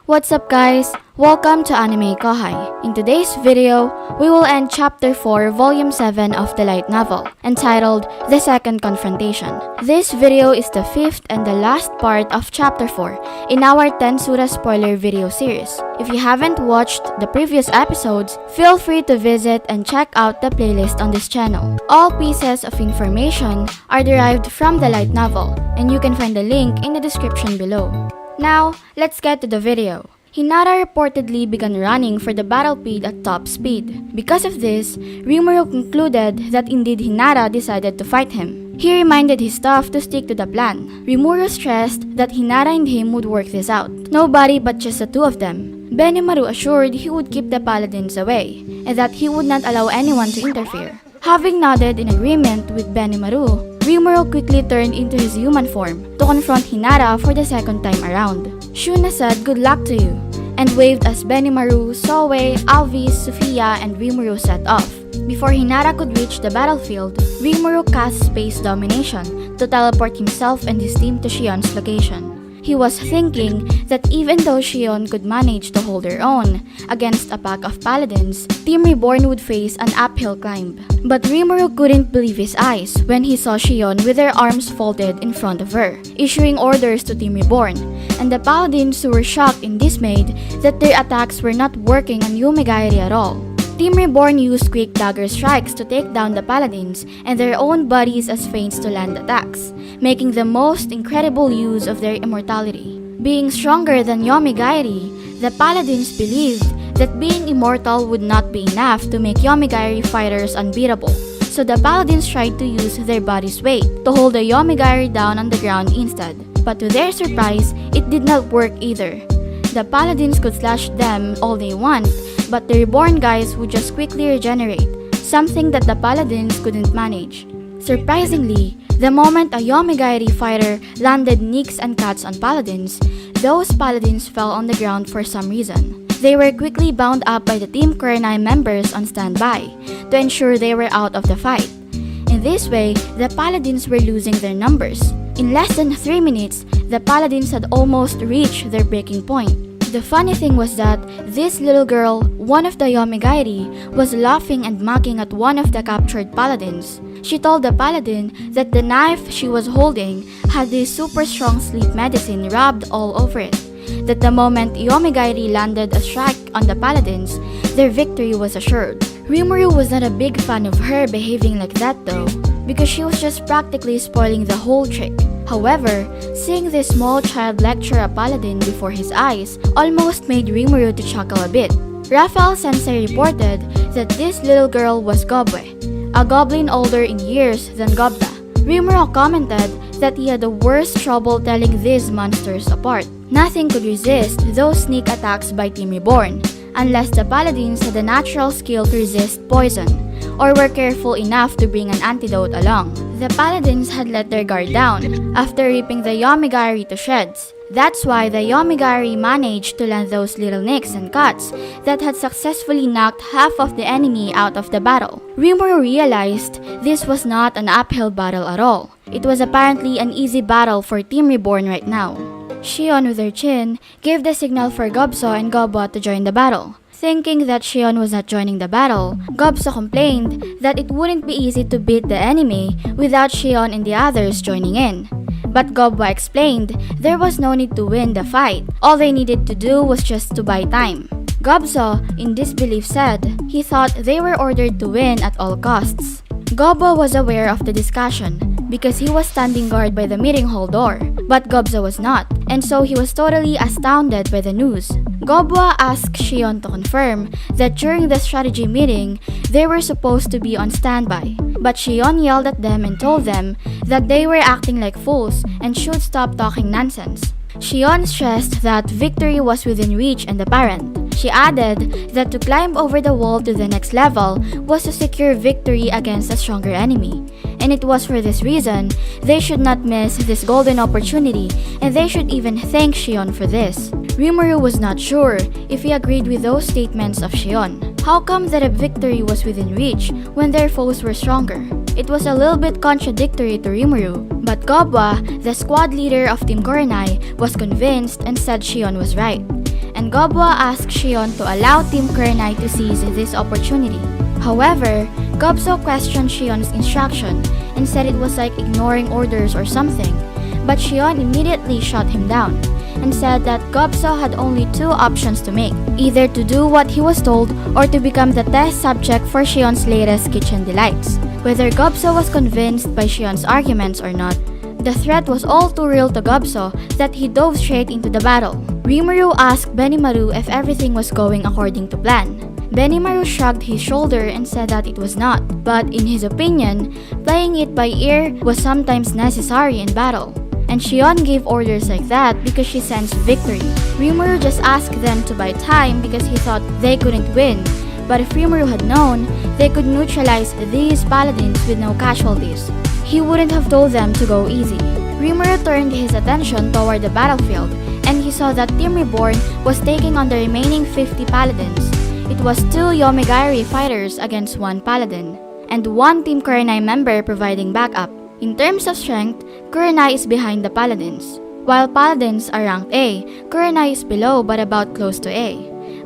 What's up guys? Welcome to AnimeKouhai. In today's video, we will end Chapter 4, Volume 7 of the light novel, entitled The Second Confrontation. This video is the fifth and the last part of Chapter 4 in our Tensura spoiler video series. If you haven't watched the previous episodes, feel free to visit and check out the playlist on this channel. All pieces of information are derived from the light novel, and you can find the link in the description below. Now, let's get to the video. Hinata reportedly began running for the battlefield at top speed. Because of this, Rimuru concluded that indeed Hinata decided to fight him. He reminded his staff to stick to the plan. Rimuru stressed that Hinata and him would work this out. Nobody but just the two of them. Benimaru assured he would keep the paladins away, and that he would not allow anyone to interfere. Having nodded in agreement with Benimaru, Rimuru quickly turned into his human form to confront Hinata for the second time around. Shuna said good luck to you, and waved as Benimaru, Soe, Alvis, Sophia, and Rimuru set off. Before Hinata could reach the battlefield, Rimuru cast Space Domination to teleport himself and his team to Shion's location. He was thinking that even though Shion could manage to hold her own against a pack of paladins, Team Reborn would face an uphill climb. But Rimuru couldn't believe his eyes when he saw Shion with her arms folded in front of her, issuing orders to Team Reborn, and the paladins were shocked and dismayed that their attacks were not working on Yomigaeri at all. Team Reborn used quick dagger strikes to take down the paladins and their own bodies as feints to land attacks, making the most incredible use of their immortality. Being stronger than Yomigaeri, the paladins believed that being immortal would not be enough to make Yomigaeri fighters unbeatable, so the paladins tried to use their body's weight to hold the Yomigaeri down on the ground instead. But to their surprise, it did not work either. The paladins could slash them all they want, but the reborn guys would just quickly regenerate, something that the paladins couldn't manage. Surprisingly, the moment a Yomigaeri fighter landed nicks and cuts on paladins, those paladins fell on the ground for some reason. They were quickly bound up by the Team Kurenai members on standby to ensure they were out of the fight. In this way, the paladins were losing their numbers. In less than 3 minutes, the paladins had almost reached their breaking point. The funny thing was that this little girl, one of the Yomigaeri, was laughing and mocking at one of the captured paladins. She told the paladin that the knife she was holding had this super strong sleep medicine rubbed all over it, that the moment Yomigaeri landed a strike on the paladins, their victory was assured. Rimuru was not a big fan of her behaving like that though, because she was just practically spoiling the whole trick. However, seeing this small child lecture a paladin before his eyes almost made Rimuru to chuckle a bit. Raphael Sensei reported that this little girl was Gobwe, a goblin older in years than Gobda. Rimuru commented that he had the worst trouble telling these monsters apart. Nothing could resist those sneak attacks by Team Reborn, unless the paladins had a natural skill to resist poison, or were careful enough to bring an antidote along. The paladins had let their guard down after ripping the Yomigaeri to shreds. That's why the Yomigaeri managed to land those little nicks and cuts that had successfully knocked half of the enemy out of the battle. Rimuru realized this was not an uphill battle at all. It was apparently an easy battle for Team Reborn right now. Shion with her chin gave the signal for Gobso and Gobwa to join the battle. Thinking that Shion was not joining the battle, Gobso complained that it wouldn't be easy to beat the enemy without Shion and the others joining in. But Gobwa explained there was no need to win the fight. All they needed to do was just to buy time. Gobso, in disbelief, said he thought they were ordered to win at all costs. Gobwa was aware of the discussion because he was standing guard by the meeting hall door, but Gobso was not, and so he was totally astounded by the news. Gobwa asked Shion to confirm that during the strategy meeting, they were supposed to be on standby, but Shion yelled at them and told them that they were acting like fools and should stop talking nonsense. Shion stressed that victory was within reach and apparent. She added that to climb over the wall to the next level was to secure victory against a stronger enemy, and it was for this reason they should not miss this golden opportunity, and they should even thank Shion for this. Rimuru was not sure if he agreed with those statements of Shion. How come that a victory was within reach when their foes were stronger? It was a little bit contradictory to Rimuru, but Gobwa, the squad leader of Team Kurenai, was convinced and said Shion was right. and Gobwa asked Shion to allow Team Kurenai to seize this opportunity. However, Gobso questioned Shion's instruction and said it was like ignoring orders or something, but Shion immediately shut him down and said that Gobso had only two options to make, either to do what he was told or to become the test subject for Shion's latest kitchen delights. Whether Gobso was convinced by Shion's arguments or not, the threat was all too real to Gobso that he dove straight into the battle. Rimuru asked Benimaru if everything was going according to plan. Benimaru shrugged his shoulder and said that it was not, but in his opinion, playing it by ear was sometimes necessary in battle. And Shion gave orders like that because she sensed victory. Rimuru just asked them to buy time because he thought they couldn't win, but if Rimuru had known, they could neutralize these paladins with no casualties. He wouldn't have told them to go easy. Rimuru turned his attention toward the battlefield, and he saw that Team Reborn was taking on the remaining 50 paladins. It was 2 Yomigairi fighters against 1 paladin, and 1 Team Kurenai member providing backup. In terms of strength, Kurenai is behind the paladins. While paladins are ranked A, Kurenai is below but about close to A.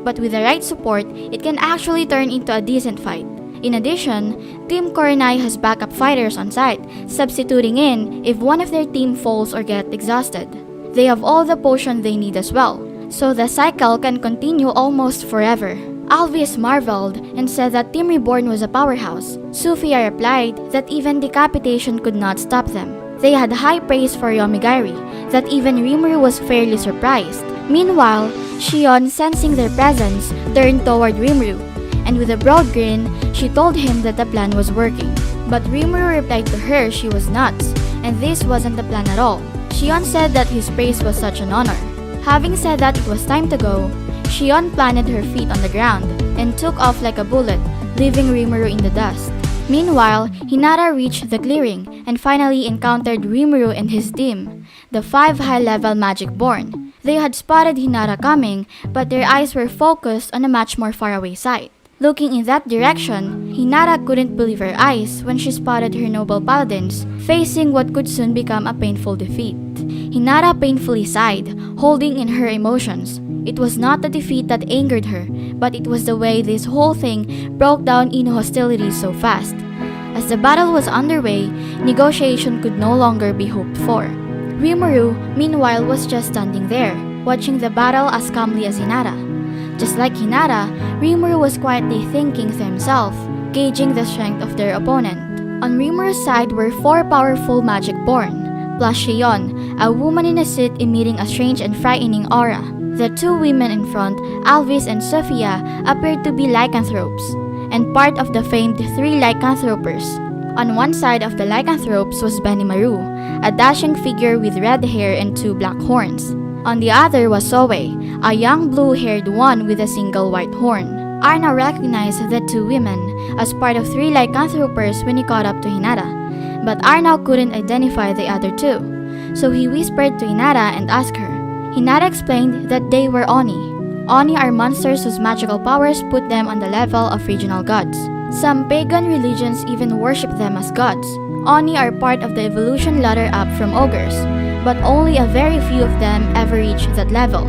But with the right support, it can actually turn into a decent fight. In addition, Team Kurenai has backup fighters on site, substituting in if one of their team falls or get exhausted. They have all the potion they need as well, so the cycle can continue almost forever. Alvis marveled and said that Team Reborn was a powerhouse. Sufia replied that even decapitation could not stop them. They had high praise for Yomigairi, that even Rimuru was fairly surprised. Meanwhile, Shion, sensing their presence, turned toward Rimuru, and with a broad grin, she told him that the plan was working. But Rimuru replied to her she was nuts, and this wasn't the plan at all. Shion said that his praise was such an honor. Having said that it was time to go, Shion planted her feet on the ground and took off like a bullet, leaving Rimuru in the dust. Meanwhile, Hinata reached the clearing and finally encountered Rimuru and his team, the 5 high-level Magic-born. They had spotted Hinata coming, but their eyes were focused on a much more faraway sight. Looking in that direction, Hinata couldn't believe her eyes when she spotted her noble paladins facing what could soon become a painful defeat. Hinata painfully sighed, holding in her emotions. It was not the defeat that angered her, but it was the way this whole thing broke down in hostility so fast. As the battle was underway, negotiation could no longer be hoped for. Rimuru, meanwhile, was just standing there, watching the battle as calmly as Hinata. Just like Hinata, Rimuru was quietly thinking to himself, gauging the strength of their opponent. On Rimuru's side were 4 powerful Magic-born, plus Shion, a woman in a suit emitting a strange and frightening aura. The 2 women in front, Alvis and Sophia, appeared to be lycanthropes, and part of the famed 3 lycanthropers. On one side of the lycanthropes was Benimaru, a dashing figure with red hair and 2 black horns. On the other was Soe, a young blue-haired one with a single white horn. Arna recognized the 2 women as part of 3 lycanthropers when he caught up to Hinata, but Arna couldn't identify the other 2, so he whispered to Hinata and asked her. Hinata explained that they were Oni. Oni are monsters whose magical powers put them on the level of regional gods. Some pagan religions even worship them as gods. Oni are part of the evolution ladder up from ogres, but only a very few of them ever reach that level.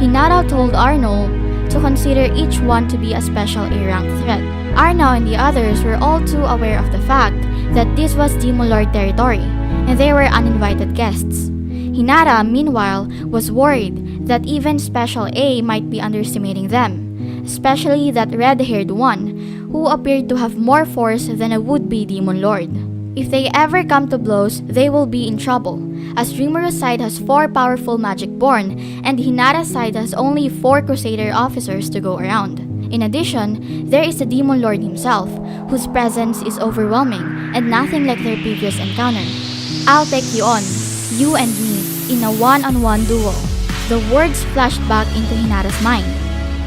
Hinata told Arno to consider each one to be a special A-rank threat. Arno and the others were all too aware of the fact that this was Demon Lord territory, and they were uninvited guests. Hinata, meanwhile, was worried that even Special A might be underestimating them, especially that red-haired one, who appeared to have more force than a would-be Demon Lord. If they ever come to blows, they will be in trouble, as Rimuru's side has 4 powerful Magic-born, and Hinata's side has only 4 Crusader officers to go around. In addition, there is the Demon Lord himself, whose presence is overwhelming and nothing like their previous encounter. I'll take you on, you and me, in a one-on-one duel. The words flashed back into Hinata's mind.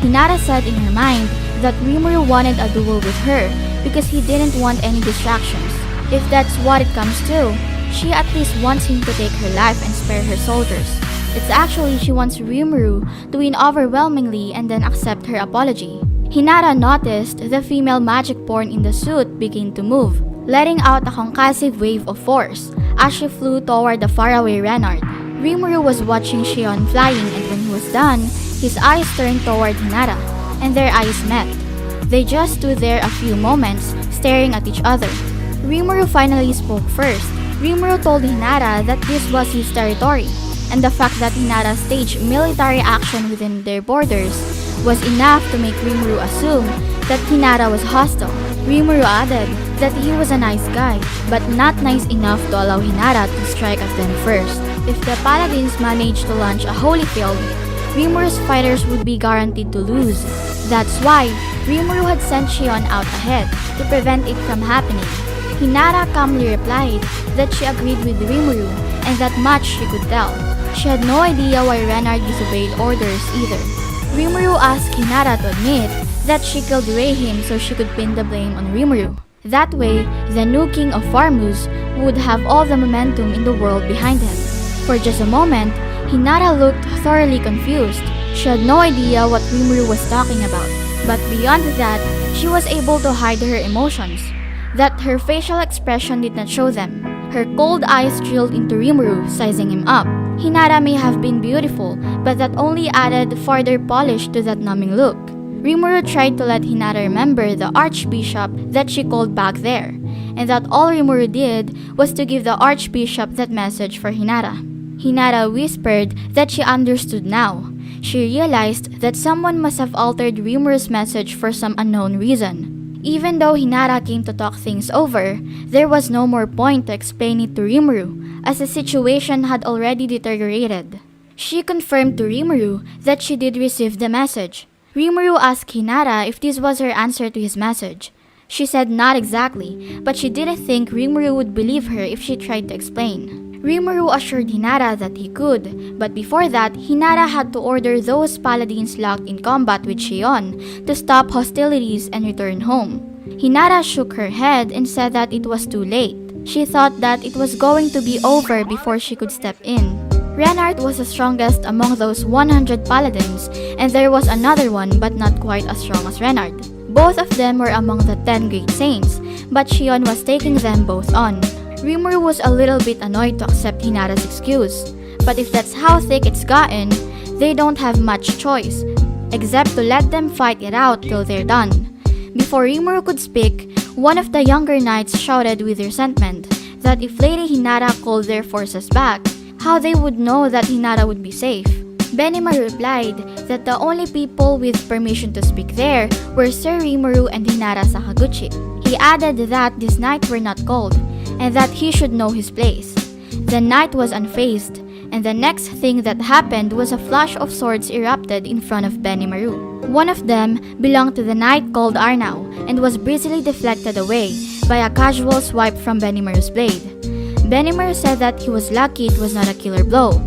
Hinata said in her mind that Rimuru wanted a duel with her because he didn't want any distractions. If that's what it comes to, she at least wants him to take her life and spare her soldiers. It's actually she wants Rimuru to win overwhelmingly and then accept her apology. Hinata noticed the female Magic-born in the suit begin to move, letting out a concussive wave of force as she flew toward the faraway Renard. Rimuru was watching Shion flying, and when he was done, His eyes turned toward Hinata, and their eyes met. They just stood there a few moments, staring at each other. Rimuru finally spoke first. Rimuru told Hinata that this was his territory, and the fact that Hinata staged military action within their borders was enough to make Rimuru assume that Hinata was hostile. Rimuru added that he was a nice guy, but not nice enough to allow Hinata to strike at them first. If the paladins managed to launch a holy field, Rimuru's fighters would be guaranteed to lose. That's why Rimuru had sent Shion out ahead to prevent it from happening. Hinata calmly replied that she agreed with Rimuru and that much she could tell. She had no idea why Renard disobeyed orders either. Rimuru asked Hinata to admit that she killed Reihim so she could pin the blame on Rimuru. That way, the new king of Farmuz would have all the momentum in the world behind him. For just a moment, Hinata looked thoroughly confused. She had no idea what Rimuru was talking about. But beyond that, she was able to hide her emotions. That her facial expression did not show them. Her cold eyes drilled into Rimuru, sizing him up. Hinata may have been beautiful, but that only added further polish to that numbing look. Rimuru tried to let Hinata remember the archbishop that she called back there, and that all Rimuru did was to give the archbishop that message for Hinata. Hinata whispered that she understood now. She realized that someone must have altered Rimuru's message for some unknown reason. Even though Hinata came to talk things over, there was no more point to explain it to Rimuru, as the situation had already deteriorated. She confirmed to Rimuru that she did receive the message. Rimuru asked Hinata if this was her answer to his message. She said not exactly, but she didn't think Rimuru would believe her if she tried to explain. Rimuru assured Hinata that he could, but before that, Hinata had to order those paladins locked in combat with Shion to stop hostilities and return home. Hinata shook her head and said that it was too late. She thought that it was going to be over before she could step in. Renard was the strongest among those 100 paladins, and there was another one but not quite as strong as Renard. Both of them were among the 10 great saints, but Shion was taking them both on. Rimuru was a little bit annoyed to accept Hinata's excuse, but if that's how thick it's gotten, they don't have much choice, except to let them fight it out till they're done. Before Rimuru could speak, one of the younger knights shouted with resentment that if Lady Hinata called their forces back, how they would know that Hinata would be safe. Benimaru replied that the only people with permission to speak there were Sir Rimuru and Hinata Sakaguchi. He added that this knight were not called, and that he should know his place. The knight was unfazed, and the next thing that happened was a flash of swords erupted in front of Benimaru. One of them belonged to the knight called Arnau, and was breezily deflected away by a casual swipe from Benimaru's blade. Benimaru said that he was lucky it was not a killer blow,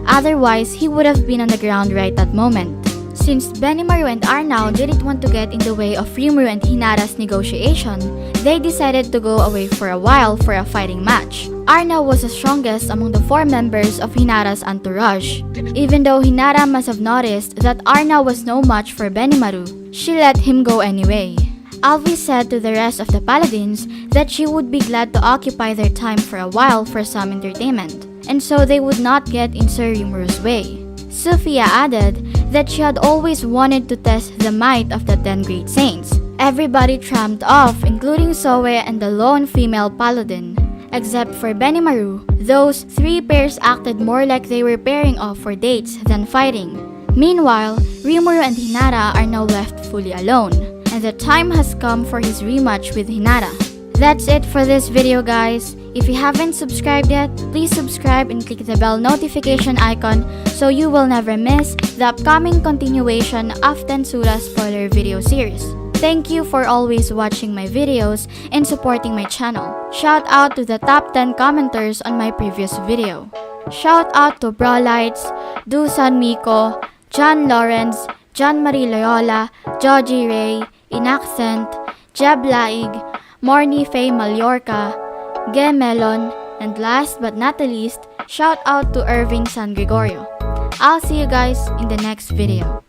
otherwise he would have been on the ground right that moment. Since Benimaru and Arnau didn't want to get in the way of Rimuru and Hinata's negotiation, they decided to go away for a while for a fighting match. Arnau was the strongest among the 4 members of Hinata's entourage. Even though Hinata must have noticed that Arnau was no match for Benimaru, she let him go anyway. Alvi said to the rest of the paladins that she would be glad to occupy their time for a while for some entertainment, and so they would not get in Sir Rimuru's way. Sophia added that she had always wanted to test the might of the 10 great saints. Everybody tramped off, including Soe and the lone female paladin. Except for Benimaru, those 3 pairs acted more like they were pairing off for dates than fighting. Meanwhile, Rimuru and Hinata are now left fully alone, and the time has come for his rematch with Hinata. That's it for this video, guys. If you haven't subscribed yet, please subscribe and click the bell notification icon so you will never miss the upcoming continuation of Tensura spoiler video series. Thank you for always watching my videos and supporting my channel. Shout out to the top 10 commenters on my previous video. Shout out to Brawlights, Dusan Miko, John Lawrence, John Marie Loyola, Joji Ray, Inaccent, Jeb Laig, Morny Faye Mallorca, Ge Melon, and last but not the least, shout out to Irving San Gregorio. I'll see you guys in the next video.